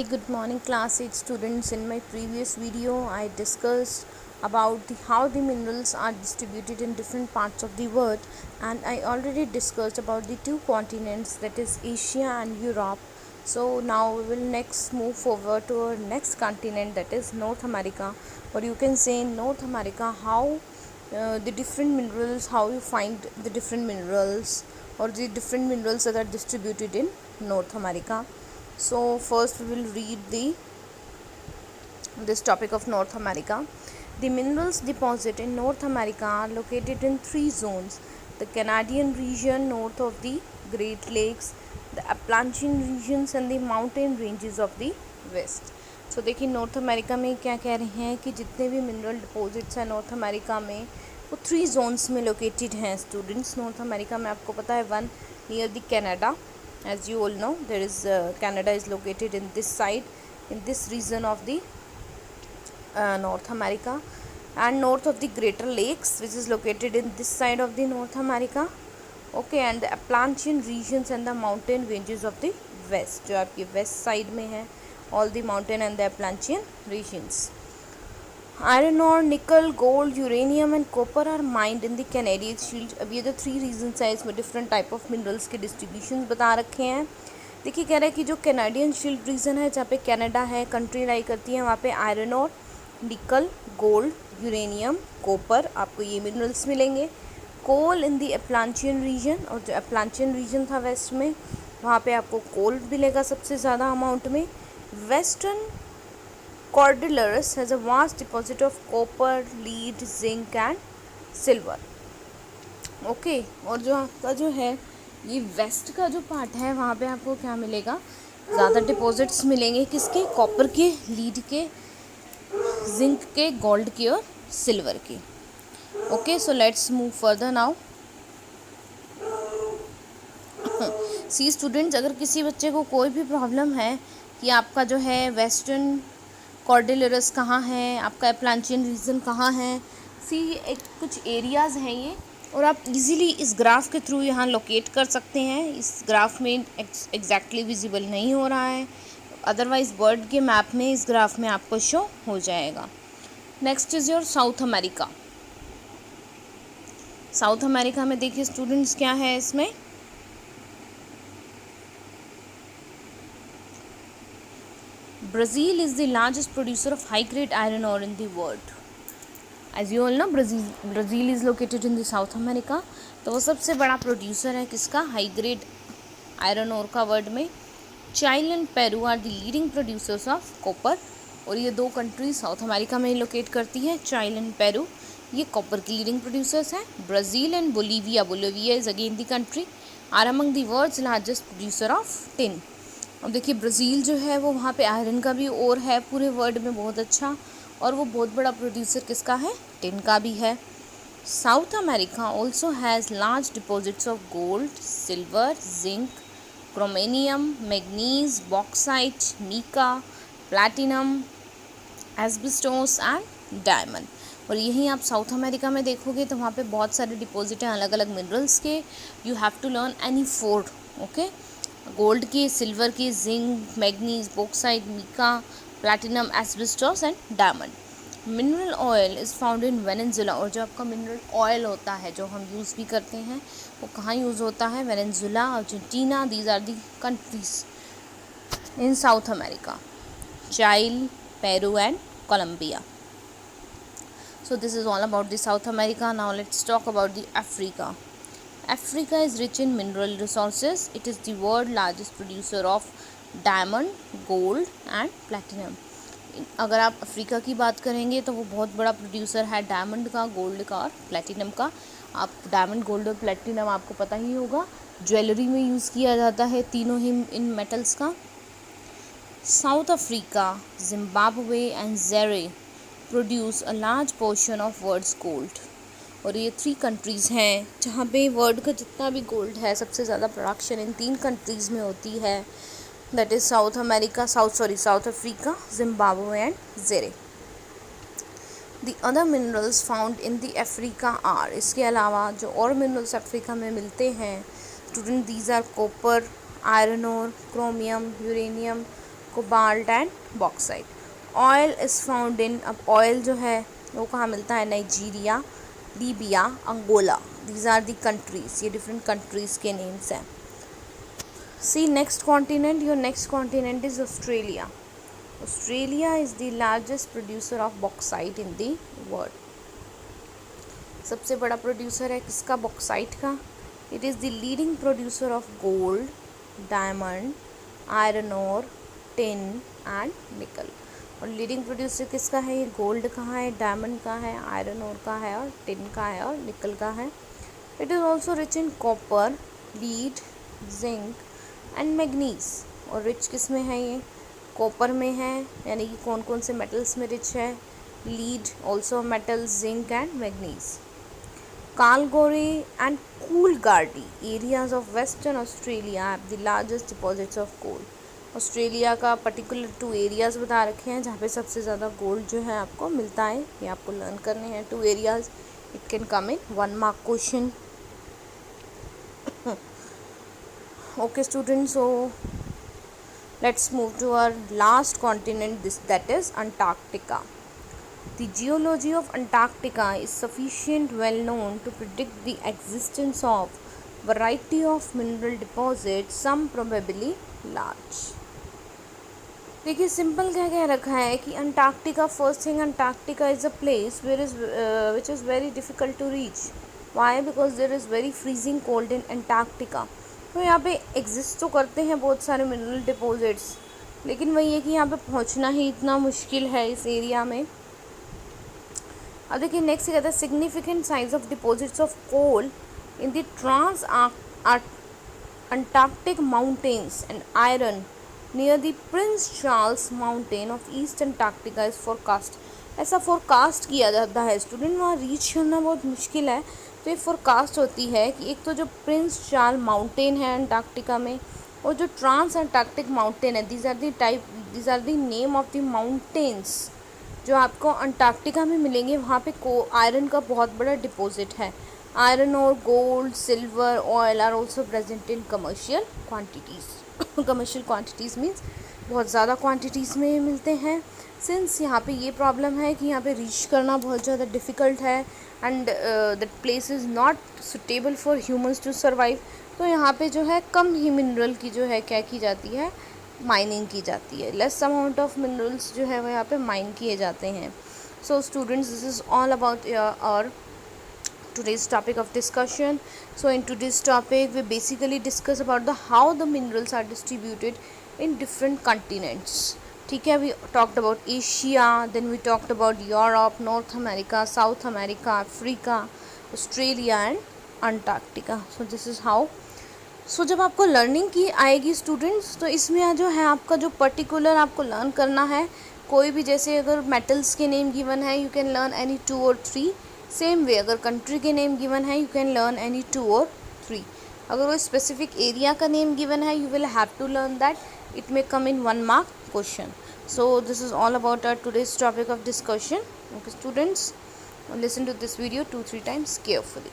Good morning class 8 students. In my previous video I discussed about how the minerals are distributed in different parts of the world, and I already discussed about the two continents, that is Asia and Europe. So now we will next move forward to our next continent, that is North America, or you can say in North America how the different minerals, how you find the different minerals or the different minerals that are distributed in North America. So first we will read this topic of North America. The minerals deposit in North America are located in three zones: the Canadian region north of the Great Lakes, the Appalachian regions and the mountain ranges of the west. So देखिए north America में क्या कह रहे हैं कि जितने भी mineral deposits हैं नॉर्थ अमेरिका में वो थ्री जोन्स में लोकेटेड हैं स्टूडेंट्स. नॉर्थ अमेरिका में आपको पता है one near the Canada. As you all know, there is Canada is located in this side, in this region of the North America, and north of the Greater Lakes, which is located in this side of the North America. Okay, and the Appalachian regions and the mountain ranges of the west, जो आपकी west side में है, all the mountain and the Appalachian regions. Iron और nickel, gold, uranium and copper are mined in the Canadian shield. अब ये जो three regions है इसमें डिफरेंट टाइप ऑफ मिनरल्स के डिस्ट्रीब्यूशन बता रखे हैं. देखिए कह रहा है कि जो कैनेडियन शील्ड रीजन है जहाँ पे कनाडा है, कंट्री लाई करती है, वहाँ पे आयरन और निकल, गोल्ड, यूरेनियम, कॉपर आपको ये मिनरल्स मिलेंगे. कोल इन द अपलांचियन रीजन, और जो अपलांचियन रीजन था वेस्ट में वहाँ पे आपको कोल मिलेगा सबसे ज़्यादा अमाउंट में. Western Cordilleras has a vast deposit of copper, lead, zinc and silver. Okay, और जो आपका जो है ये वेस्ट का जो पार्ट है वहाँ पे आपको क्या मिलेगा, ज़्यादा डिपॉजिट्स मिलेंगे किसके, कॉपर के, लीड के, जिंक के, गोल्ड के और सिल्वर के. Okay, so let's move further now. See students, अगर किसी बच्चे को कोई भी प्रॉब्लम है कि आपका जो है वेस्टर्न कॉर्डिलरस कहाँ है, आपका एप्लांचियन रीजन कहाँ है, एक कुछ एरियाज़ हैं ये, और आप इजीली इस ग्राफ के थ्रू यहाँ लोकेट कर सकते हैं. इस ग्राफ में एग्जैक्टली विजिबल नहीं हो रहा है, अदरवाइज़ वर्ड के मैप में इस ग्राफ में आपको शो हो जाएगा. Next is your south America. South America में देखिए स्टूडेंट्स क्या है इसमें. Brazil is the largest producer of high-grade iron ore in the world. As you all know, Brazil is located in the South America. तो वो सबसे बड़ा producer है किसका, हाई ग्रेड आयरन ओर का वर्ल्ड में. Chile and Peru are the leading producers of copper, और ये दो कंट्री साउथ अमेरिका में लोकेट करती है. चाइल एंड पेरू ये कॉपर की लीडिंग प्रोड्यूसर्स हैं. Brazil and Bolivia is again the country are among the world's largest producer of tin. अब देखिए ब्राज़ील जो है वो वहाँ पे आयरन का भी ओर है पूरे वर्ल्ड में बहुत अच्छा, और वो बहुत बड़ा प्रोड्यूसर किसका है, टिन का भी है. South America also has large deposits of gold, silver, zinc, chromium, manganese, bauxite, mica, platinum, asbestos and diamond. और यहीं आप साउथ अमेरिका में देखोगे तो वहाँ पे बहुत सारे डिपॉजिट हैं अलग अलग मिनरल्स के. You have to learn any four. Okay, gold के, सिल्वर के, zinc, manganese, bauxite, mica, platinum, asbestos and diamond. Mineral oil is found in Venezuela, और जो आपका मिनरल ऑयल होता है जो हम यूज़ भी करते हैं वो कहाँ यूज़ होता है, Venezuela, Argentina. These are the countries in South America, Chile, Peru and Colombia. So this is all about the South America. Now let's talk about the Africa. Africa is rich in mineral resources. It is the world largest producer of diamond, gold and platinum. अगर आप Africa की बात करेंगे तो वो बहुत बड़ा producer है डायमंड का, गोल्ड का और प्लेटिनम का. आप डायमंड, गोल्ड और प्लेटिनम आपको पता ही होगा ज्वेलरी में यूज़ किया जाता है तीनों ही इन मेटल्स का. South Africa, Zimbabwe and Zaire produce a large portion of world's gold. और ये थ्री कंट्रीज़ हैं जहाँ पे वर्ल्ड का जितना भी गोल्ड है सबसे ज़्यादा प्रोडक्शन इन तीन कंट्रीज़ में होती है. That is South Africa, Zimbabwe and Zaire. The other minerals found in the Africa are, इसके अलावा जो और मिनरल्स अफ्रीका में मिलते हैं student, these are copper, iron ore, chromium, uranium, cobalt and bauxite. Oil is found in, अब oil जो है वो कहाँ मिलता है? Nigeria, Libya, Angola, these are the countries, ये डिफरेंट कंट्रीज़ के नेम्स हैं। See next continent, your next continent is Australia. Australia is the largest producer of bauxite in the world. सबसे बड़ा प्रोड्यूसर है किसका? बॉक्साइट का। It is the leading producer of gold, diamond, iron ore, tin and nickel. और leading producer किसका है? ये gold का है, डायमंड का है, आयरन ओर का है और टिन का है और निकल का है। It is also rich in copper, lead, zinc and manganese. और रिच किस में है? ये कॉपर में है, यानी कि कौन कौन से मेटल्स में रिच है? Lead also metal, zinc and manganese. Kalgoorlie and Coolgardie areas of Western Australia have the largest deposits of coal. Australia का पर्टिकुलर 2 एरियाज़ बता रखे हैं जहाँ पे सबसे ज़्यादा गोल्ड जो है आपको मिलता है, ये आपको लर्न करने हैं। 2 areas, it can come in 1 mark question. Okay students, so let's move to our last continent, that is Antarctica. The geology of Antarctica is sufficient well known to predict the existence of variety of mineral deposits, some probably large. देखिए simple क्या कह रखा है कि Antarctica, first thing Antarctica is a place which is very difficult to reach. Why? Because there is very freezing cold in Antarctica. तो यहाँ पे exist तो करते हैं बहुत सारे मिनरल डिपॉजिट्स, लेकिन वही है कि यहाँ पे पहुँचना ही इतना मुश्किल है इस एरिया में। अब देखिए नेक्स्ट कहता है significant size of deposits of coal in the trans Antarctic mountains and iron near the Prince Charles mountain of East Antarctica is forecast. ऐसा फोरकास्ट किया जाता है स्टूडेंट, वहाँ रीच करना बहुत मुश्किल है, तो ये फोरकास्ट होती है कि एक तो जो प्रिंस चार्ल्स माउंटेन है अंटार्कटिका में, और जो ट्रांस अंटार्कटिक माउंटेन है, these are the name of the mountains जो आपको अंटार्कटिका में मिलेंगे। वहाँ पे आयरन का बहुत बड़ा डिपॉजिट है। आयरन और gold, silver, oil are also present in commercial quantities. Commercial quantities means बहुत ज़्यादा क्वान्टिटीज़ में मिलते हैं। सिंस यहाँ पे ये प्रॉब्लम है कि यहाँ पे रीच करना बहुत ज़्यादा डिफ़िकल्ट है and that place is not suitable for humans to survive, तो यहाँ पे जो है कम ही मिनरल की जो है क्या की जाती है? माइनिंग की जाती है। लेस अमाउंट ऑफ मिनरल्स जो है वो यहाँ पे माइन किए जाते हैं। So students, this is all about our today's topic of discussion. So in today's topic we basically discuss about how the minerals are distributed in different continents. ठीक है, we talked about Asia, then we talked about Europe, North America, South America, Africa, Australia and Antarctica. So this is how. सो जब आपको learning की आएगी students, तो इसमें जो है आपका जो पर्टिकुलर आपको लर्न करना है, कोई भी जैसे अगर मेटल्स के नेम गिवन है, यू कैन लर्न एनी 2 और 3। सेम वे अगर कंट्री के नेम गिवन है, यू कैन लर्न एनी 2 और 3। अगर कोई स्पेसिफिक एरिया का नेम गिवन है, you will have to learn that, it may come in 1 mark question. So this is all about our today's topic of discussion. Okay students, listen to this video 2-3 times carefully.